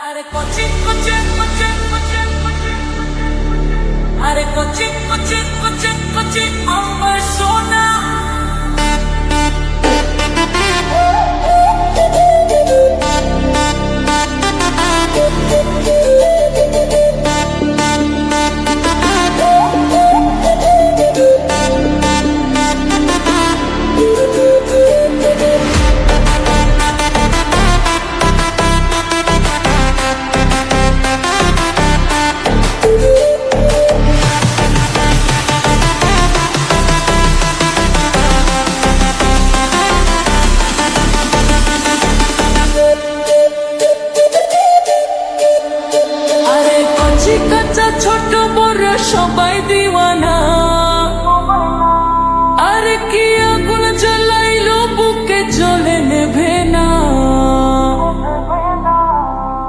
আরে coaching coaching coaching coaching আরে coaching coaching coaching coaching আমার সোনা ছোট বড় সবাই দিওয়ানা আর কি আগুন জ্বালাইলো বুকে জ্বলে নেভে না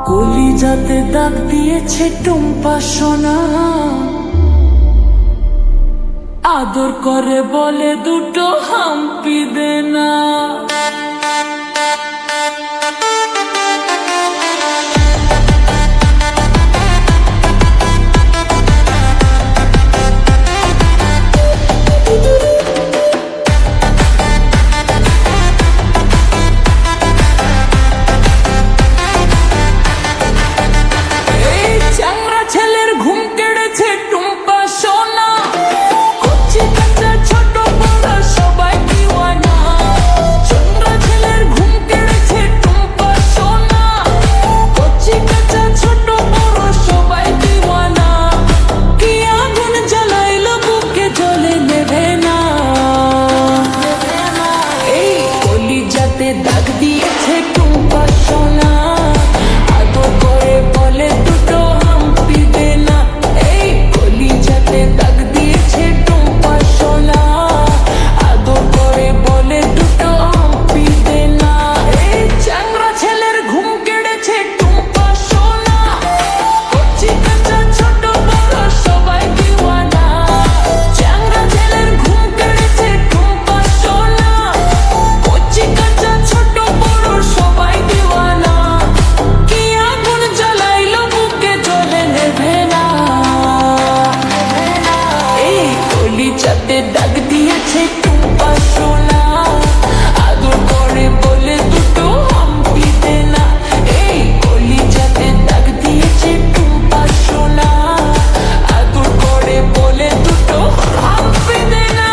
কলিজাতে দাগ দিয়েছে টুম্পা সোনা আদর করে বলে দুটো হাম্পি দে না দাগ দিয়েছে টুম্পা সোনা আদর করে বলে দুটো হাম্পি দে না এই কলিজাতে দাগ দিয়েছে টুম্পা সোনা আদর করে বলে দুটো হাম্পি দে না এই চ্যাংড়া ছেলের ঘুম কেড়েছে টুম্পা সোনা কচি কাঁচা ছোট বড় সবাই দিওয়ানা চ্যাংড়া ছেলের ঘুম কেড়েছে টুম্পা সোনা কচি কাঁচা ছোট বড় সবাই দিওয়ানা কি আগুন জ্বালাইলো বুকে জ্বলে নেভে না এই কলিজাতে দাগ দিয়েছে টুম্পা সোনা আদর করে বলে দুটো হাম্পি দে না এই কলিজাতে দাগ দিয়েছে টুম্পা সোনা আদর করে বলে দুটো হাম্পি দে না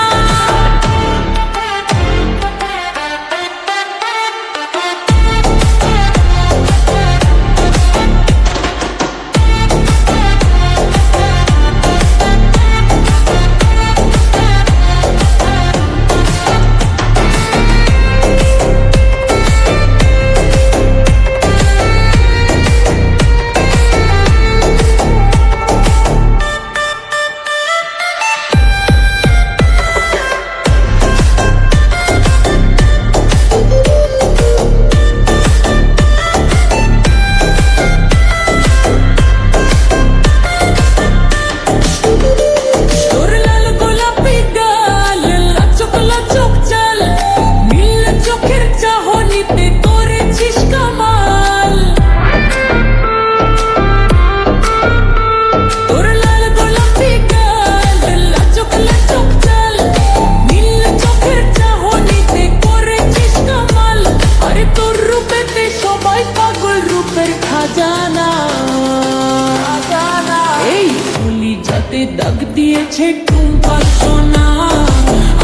দাগ দিয়েছে টুম্পা সোনা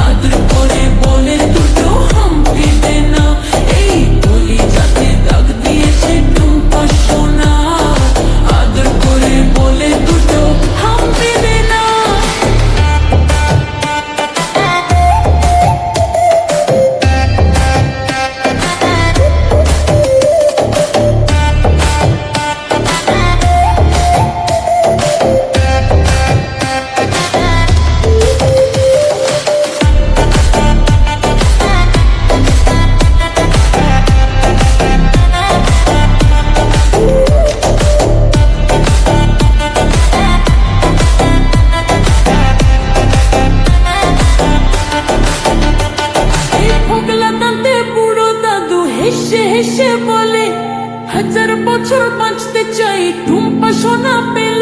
আদর করে বলে দুটো হাম্পি দে না এই কলিজাতে দাগ দিয়েছে টুম্পা সোনা আদর করে বলে দুটো হাম্পি দে না চাই টুম্পা সোনা পেলে